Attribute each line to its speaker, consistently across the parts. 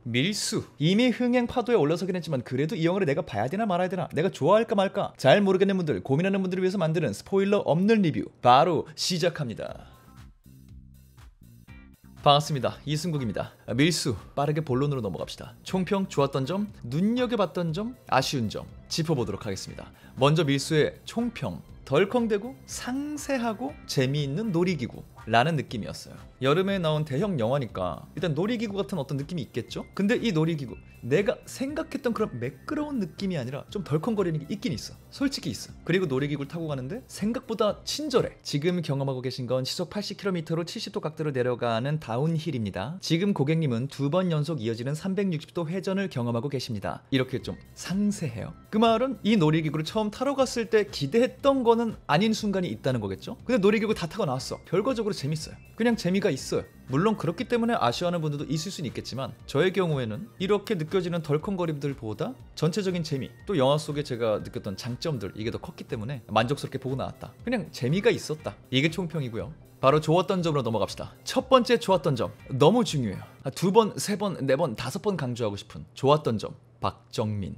Speaker 1: 밀수. 이미 흥행 파도에 올라서긴 했지만 그래도 이 영화를 내가 봐야 되나 말아야 되나, 내가 좋아할까 말까 잘 모르겠는 분들, 고민하는 분들을 위해서 만드는 스포일러 없는 리뷰 바로 시작합니다. 반갑습니다. 이승국입니다. 밀수, 빠르게 본론으로 넘어갑시다. 총평, 좋았던 점, 눈여겨봤던 점, 아쉬운 점 짚어보도록 하겠습니다. 먼저 밀수의 총평. 덜컹대고 상세하고 재미있는 놀이기구 라는 느낌이었어요. 여름에 나온 대형 영화니까 일단 놀이기구 같은 어떤 느낌이 있겠죠? 근데 이 놀이기구, 내가 생각했던 그런 매끄러운 느낌이 아니라 좀 덜컹거리는 게 있긴 있어. 솔직히 있어. 그리고 놀이기구를 타고 가는데 생각보다 친절해. 지금 경험하고 계신 건 시속 80km로 70도 각도로 내려가는 다운힐입니다. 지금 고객님은 2번 연속 이어지는 360도 회전을 경험하고 계십니다. 이렇게 좀 상세해요. 그 말은 이 놀이기구를 처음 타러 갔을 때 기대했던 거는 아닌 순간이 있다는 거겠죠? 근데 놀이기구 다 타고 나왔어. 결과적으로 재밌어요. 그냥 재미가 있어요. 물론 그렇기 때문에 아쉬워하는 분들도 있을 수는 있겠지만 저의 경우에는 이렇게 느껴지는 덜컹거림들보다 전체적인 재미, 또 영화 속에 제가 느꼈던 장점들, 이게 더 컸기 때문에 만족스럽게 보고 나왔다. 그냥 재미가 있었다. 이게 총평이고요. 바로 좋았던 점으로 넘어갑시다. 첫 번째 좋았던 점, 너무 중요해요. 2번, 3번, 4번, 5번 강조하고 싶은 좋았던 점, 박정민.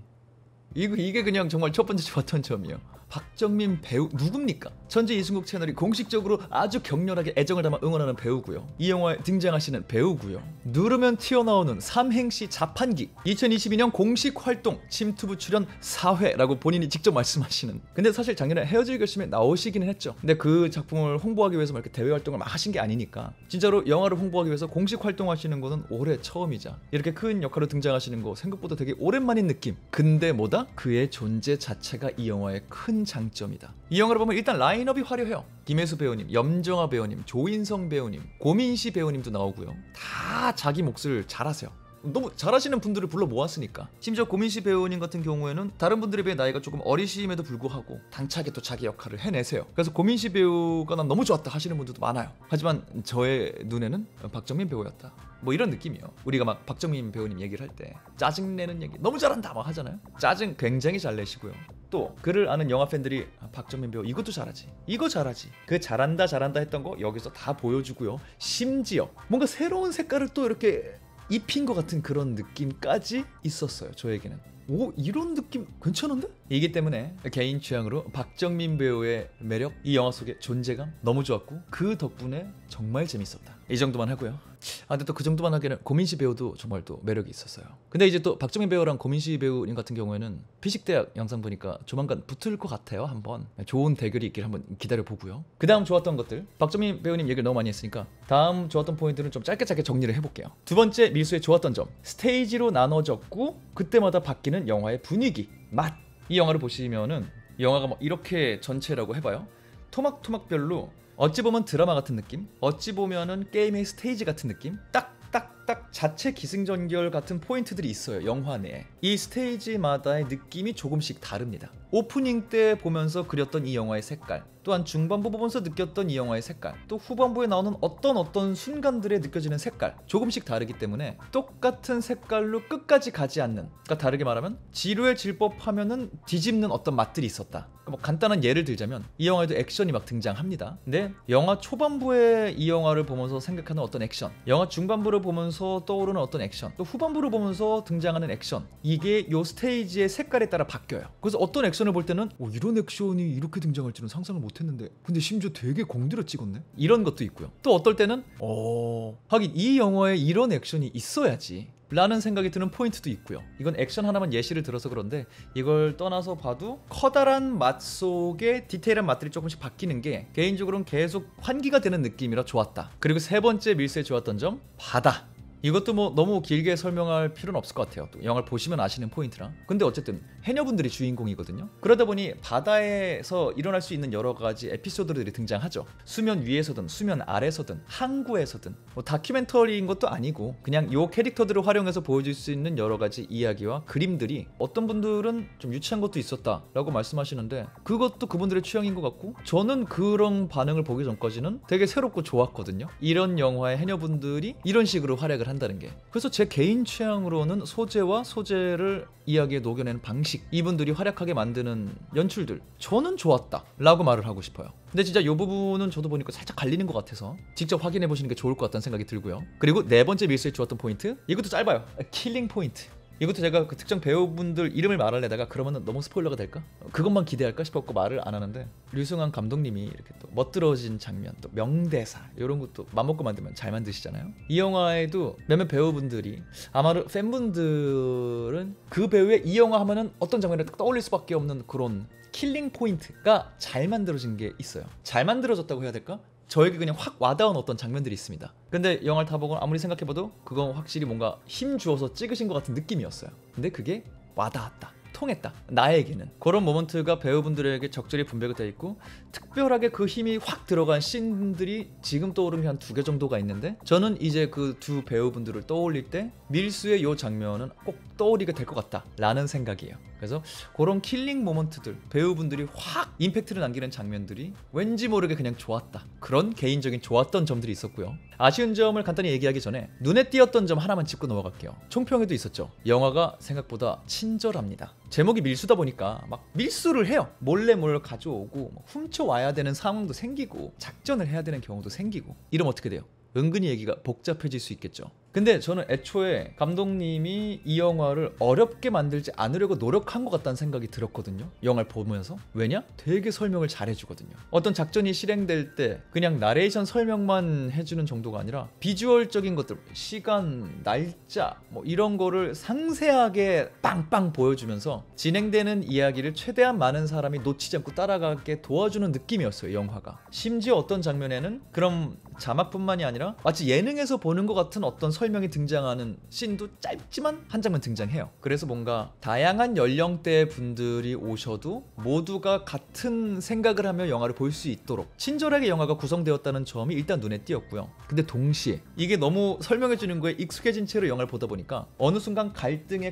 Speaker 1: 이게 그냥 정말 첫 번째 좋았던 점이에요. 박정민 배우 누굽니까? 천재 이승국 채널이 공식적으로 아주 격렬하게 애정을 담아 응원하는 배우고요. 이 영화에 등장하시는 배우고요. 누르면 튀어나오는 삼행시 자판기. 2022년 공식 활동 침투부 출연 4회라고 본인이 직접 말씀하시는. 근데 사실 작년에 헤어질 결심에 나오시기는 했죠. 근데 그 작품을 홍보하기 위해서 이렇게 대외 활동을 막 하신 게 아니니까 진짜로 영화를 홍보하기 위해서 공식 활동하시는 거는 올해 처음이자 이렇게 큰 역할로 등장하시는 거 생각보다 되게 오랜만인 느낌. 근데 뭐다? 그의 존재 자체가 이 영화의 큰 장점이다. 이 영화를 보면 일단 라인업이 화려해요. 김혜수 배우님, 염정아 배우님, 조인성 배우님, 고민시 배우님도 나오고요. 다 자기 몫을 잘하세요. 너무 잘하시는 분들을 불러 모았으니까. 심지어 고민시 배우님 같은 경우에는 다른 분들에 비해 나이가 조금 어리심에도 불구하고 당차게 또 자기 역할을 해내세요. 그래서 고민시 배우가 난 너무 좋았다 하시는 분들도 많아요. 하지만 저의 눈에는 박정민 배우였다, 뭐 이런 느낌이에요. 우리가 막 박정민 배우님 얘기를 할 때 짜증내는 얘기 너무 잘한다 막 하잖아요. 짜증 굉장히 잘 내시고요. 또 그를 아는 영화 팬들이 박정민 배우 이것도 잘하지, 이거 잘하지, 그 잘한다 했던 거 여기서 다 보여주고요. 심지어 뭔가 새로운 색깔을 또 이렇게 입힌 것 같은 그런 느낌까지 있었어요. 저에게는 오, 이런 느낌 괜찮은데? 이기 때문에 개인 취향으로 박정민 배우의 매력, 이 영화 속의 존재감 너무 좋았고 그 덕분에 정말 재밌었다. 이 정도만 하고요. 근데 또 그 정도만 하기에는 고민시 배우도 정말 또 매력이 있었어요. 근데 이제 또 박정민 배우랑 고민시 배우님 같은 경우에는 피식대학 영상 보니까 조만간 붙을 것 같아요. 한번 좋은 대결이 있길 한번 기다려보고요. 그 다음 좋았던 것들, 박정민 배우님 얘기를 너무 많이 했으니까 다음 좋았던 포인트는 좀 짧게 정리를 해볼게요. 두 번째 밀수의 좋았던 점, 스테이지로 나눠졌고 그때마다 바뀌는 영화의 분위기, 맛. 이 영화를 보시면은 영화가 뭐 이렇게 전체라고 해봐요. 토막토막별로 어찌 보면 드라마 같은 느낌, 어찌 보면은 게임의 스테이지 같은 느낌, 딱 자체 기승전결 같은 포인트들이 있어요. 영화 내에 이 스테이지마다의 느낌이 조금씩 다릅니다. 오프닝 때 보면서 그렸던 이 영화의 색깔, 또한 중반부 보면서 느꼈던 이 영화의 색깔, 또 후반부에 나오는 어떤 순간들에 느껴지는 색깔 조금씩 다르기 때문에 똑같은 색깔로 끝까지 가지 않는, 그러니까 다르게 말하면 지루해 질 법하면은 뒤집는 어떤 맛들이 있었다. 뭐 간단한 예를 들자면 이 영화에도 액션이 막 등장합니다. 근데 영화 초반부에 이 영화를 보면서 생각하는 어떤 액션, 영화 중반부를 보면서 떠오르는 어떤 액션, 또 후반부를 보면서 등장하는 액션, 이게 요 스테이지의 색깔에 따라 바뀌어요. 그래서 어떤 액션을 볼 때는 이런 액션이 이렇게 등장할 줄은 상상을 못했는데 근데 심지어 되게 공들여 찍었네? 이런 것도 있고요. 또 어떨 때는 하긴 이 영화에 이런 액션이 있어야지 라는 생각이 드는 포인트도 있고요. 이건 액션 하나만 예시를 들어서 그런데 이걸 떠나서 봐도 커다란 맛 속에 디테일한 맛들이 조금씩 바뀌는 게 개인적으로는 계속 환기가 되는 느낌이라 좋았다. 그리고 세 번째 밀수에 좋았던 점, 바다. 이것도 뭐 너무 길게 설명할 필요는 없을 것 같아요. 또 영화를 보시면 아시는 포인트라. 근데 어쨌든 해녀분들이 주인공이거든요. 그러다 보니 바다에서 일어날 수 있는 여러 가지 에피소드들이 등장하죠. 수면 위에서든 수면 아래서든 항구에서든, 뭐 다큐멘터리인 것도 아니고 그냥 요 캐릭터들을 활용해서 보여줄 수 있는 여러 가지 이야기와 그림들이 어떤 분들은 좀 유치한 것도 있었다라고 말씀하시는데 그것도 그분들의 취향인 것 같고 저는 그런 반응을 보기 전까지는 되게 새롭고 좋았거든요. 이런 영화의 해녀분들이 이런 식으로 활약을 한다는 게. 그래서 제 개인 취향으로는 소재와 소재를 이야기에 녹여내는 방식, 이분들이 활약하게 만드는 연출들, 저는 좋았다 라고 말을 하고 싶어요. 근데 진짜 이 부분은 저도 보니까 살짝 갈리는 것 같아서 직접 확인해 보시는 게 좋을 것 같다는 생각이 들고요. 그리고 네 번째 밀수에 좋았던 포인트, 이것도 짧아요. 킬링 포인트. 이것도 제가 그 특정 배우분들 이름을 말하려다가 그러면 너무 스포일러가 될까? 그것만 기대할까 싶었고 말을 안 하는데, 류승환 감독님이 이렇게 또 멋들어진 장면, 또 명대사 이런 것도 맘먹고 만들면 잘 만드시잖아요. 이 영화에도 몇몇 배우분들이, 아마도 팬분들은 그 배우의 이 영화 하면은 어떤 장면을 딱 떠올릴 수밖에 없는 그런 킬링 포인트가 잘 만들어진 게 있어요. 잘 만들어졌다고 해야 될까? 저에게 그냥 확 와닿은 어떤 장면들이 있습니다. 근데 영화를 다 보고 아무리 생각해봐도 그건 확실히 뭔가 힘 주어서 찍으신 것 같은 느낌이었어요. 근데 그게 와닿았다, 통했다, 나에게는. 그런 모먼트가 배우분들에게 적절히 분배가 되어 있고, 특별하게 그 힘이 확 들어간 씬들이 지금 떠오르는 게 한 2개 정도가 있는데, 저는 이제 그 두 배우분들을 떠올릴 때 밀수의 요 장면은 꼭 떠오르게 될 것 같다 라는 생각이에요. 그래서 그런 킬링 모먼트들, 배우분들이 확 임팩트를 남기는 장면들이 왠지 모르게 그냥 좋았다, 그런 개인적인 좋았던 점들이 있었고요. 아쉬운 점을 간단히 얘기하기 전에 눈에 띄었던 점 하나만 짚고 넘어갈게요. 총평에도 있었죠. 영화가 생각보다 친절합니다. 제목이 밀수다 보니까 막 밀수를 해요. 몰래 뭘 가져오고 훔쳐와야 되는 상황도 생기고 작전을 해야 되는 경우도 생기고, 이러면 어떻게 돼요? 은근히 얘기가 복잡해질 수 있겠죠. 근데 저는 애초에 감독님이 이 영화를 어렵게 만들지 않으려고 노력한 것 같다는 생각이 들었거든요, 영화를 보면서. 왜냐? 되게 설명을 잘 해주거든요. 어떤 작전이 실행될 때 그냥 나레이션 설명만 해주는 정도가 아니라 비주얼적인 것들, 시간, 날짜 이런 거를 상세하게 빵빵 보여주면서 진행되는 이야기를 최대한 많은 사람이 놓치지 않고 따라가게 도와주는 느낌이었어요, 영화가. 심지어 어떤 장면에는 그럼 자막뿐만이 아니라 마치 예능에서 보는 것 같은 어떤 설명이 등장하는 씬도 짧지만 한 장면 등장해요. 그래서 뭔가 다양한 연령대의 분들이 오셔도 모두가 같은 생각을 하며 영화를 볼 수 있도록 친절하게 영화가 구성되었다는 점이 일단 눈에 띄었고요. 근데 동시에 이게 너무 설명해주는 거에 익숙해진 채로 영화를 보다 보니까 어느 순간 갈등이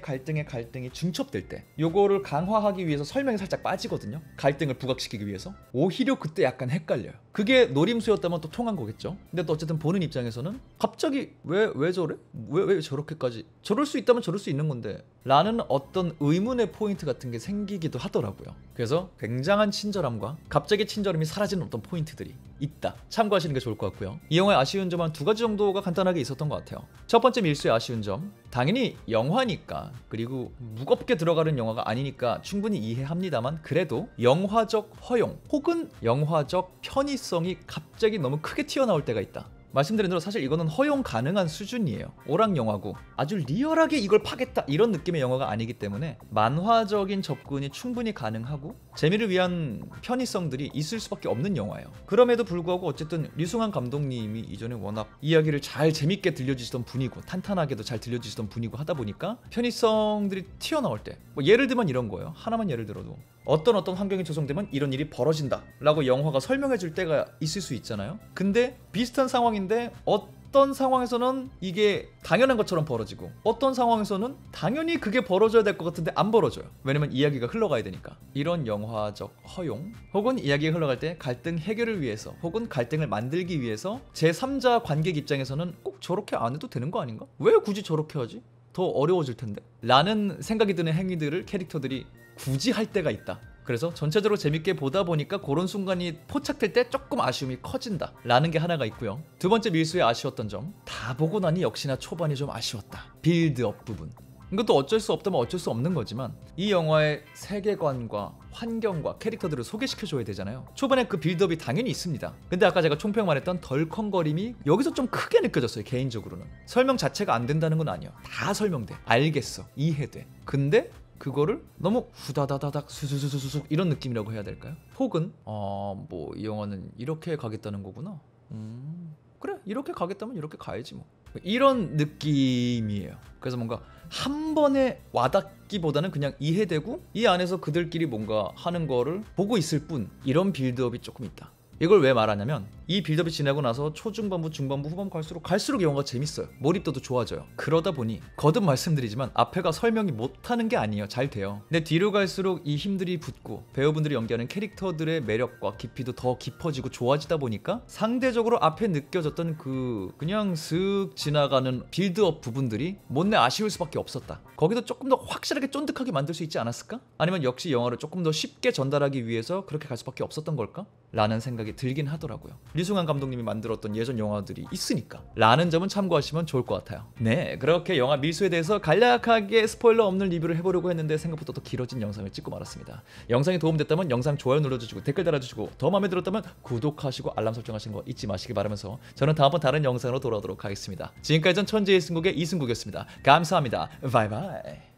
Speaker 1: 중첩될 때 요거를 강화하기 위해서 설명이 살짝 빠지거든요, 갈등을 부각시키기 위해서. 오히려 그때 약간 헷갈려요. 그게 노림수였다면 또 통한 거겠죠. 근데 또 어쨌든 보는 입장에서는 갑자기 왜 저래? 왜 저렇게까지? 저럴 수 있다면 저럴 수 있는 건데 라는 어떤 의문의 포인트 같은 게 생기기도 하더라고요. 그래서 굉장한 친절함과 갑자기 친절함이 사라지는 어떤 포인트들이 있다, 참고하시는 게 좋을 것 같고요. 이 영화의 아쉬운 점 한 2가지 정도가 간단하게 있었던 것 같아요. 첫 번째 밀수의 아쉬운 점, 당연히 영화니까, 그리고 무겁게 들어가는 영화가 아니니까 충분히 이해합니다만, 그래도 영화적 허용 혹은 영화적 편의성이 갑자기 너무 크게 튀어나올 때가 있다. 말씀드린 대로 사실 이거는 허용 가능한 수준이에요. 오락 영화고 아주 리얼하게 이걸 파겠다 이런 느낌의 영화가 아니기 때문에 만화적인 접근이 충분히 가능하고 재미를 위한 편의성들이 있을 수밖에 없는 영화예요. 그럼에도 불구하고 어쨌든 류승환 감독님이 이전에 워낙 이야기를 잘 재밌게 들려주시던 분이고 탄탄하게도 잘 들려주시던 분이고 하다 보니까 편의성들이 튀어나올 때, 예를 들면 이런 거예요. 하나만 예를 들어도 어떤 환경이 조성되면 이런 일이 벌어진다 라고 영화가 설명해 줄 때가 있을 수 있잖아요. 근데 비슷한 상황인데 어떤 상황에서는 이게 당연한 것처럼 벌어지고 어떤 상황에서는 당연히 그게 벌어져야 될 것 같은데 안 벌어져요. 왜냐면 이야기가 흘러가야 되니까. 이런 영화적 허용 혹은 이야기가 흘러갈 때 갈등 해결을 위해서 혹은 갈등을 만들기 위해서 제3자 관객 입장에서는 꼭 저렇게 안 해도 되는 거 아닌가? 왜 굳이 저렇게 하지? 더 어려워질 텐데? 라는 생각이 드는 행위들을 캐릭터들이 굳이 할 때가 있다. 그래서 전체적으로 재밌게 보다 보니까 그런 순간이 포착될 때 조금 아쉬움이 커진다 라는 게 하나가 있고요. 두 번째 밀수에 아쉬웠던 점, 다 보고 나니 역시나 초반이 좀 아쉬웠다. 빌드업 부분. 이것도 어쩔 수 없다면 어쩔 수 없는 거지만 이 영화의 세계관과 환경과 캐릭터들을 소개시켜줘야 되잖아요. 초반에 그 빌드업이 당연히 있습니다. 근데 아까 제가 총평 말했던 덜컹거림이 여기서 좀 크게 느껴졌어요. 개인적으로는 설명 자체가 안 된다는 건 아니에요. 다 설명돼, 알겠어, 이해돼. 근데 그거를 너무 후다다다닥 수수수수수 이런 느낌이라고 해야 될까요? 혹은 이 영화는 이렇게 가겠다는 거구나. 그래, 이렇게 가겠다면 이렇게 가야지 뭐. 이런 느낌이에요. 그래서 뭔가 한 번에 와닿기보다는 그냥 이해되고 이 안에서 그들끼리 뭔가 하는 거를 보고 있을 뿐, 이런 빌드업이 조금 있다. 이걸 왜 말하냐면 이 빌드업이 지나고 나서 초중반부, 중반부, 후반부 갈수록 영화가 재밌어요. 몰입도도 좋아져요. 그러다 보니 거듭 말씀드리지만 앞에가 설명이 못하는 게 아니에요. 잘 돼요. 근데 뒤로 갈수록 이 힘들이 붙고 배우분들이 연기하는 캐릭터들의 매력과 깊이도 더 깊어지고 좋아지다 보니까 상대적으로 앞에 느껴졌던 그냥 슥 지나가는 빌드업 부분들이 못내 아쉬울 수밖에 없었다. 거기도 조금 더 확실하게 쫀득하게 만들 수 있지 않았을까? 아니면 역시 영화를 조금 더 쉽게 전달하기 위해서 그렇게 갈 수밖에 없었던 걸까? 라는 생각이 들긴 하더라고요. 류승환 감독님이 만들었던 예전 영화들이 있으니까 라는 점은 참고하시면 좋을 것 같아요. 네, 그렇게 영화 밀수에 대해서 간략하게 스포일러 없는 리뷰를 해보려고 했는데 생각보다 더 길어진 영상을 찍고 말았습니다. 영상이 도움됐다면 영상 좋아요 눌러주시고 댓글 달아주시고 더 마음에 들었다면 구독하시고 알람 설정하시는 거 잊지 마시기 바라면서 저는 다음번 다른 영상으로 돌아오도록 하겠습니다. 지금까지 전 천재의 승국의 이승국이었습니다. 감사합니다. 바이바이.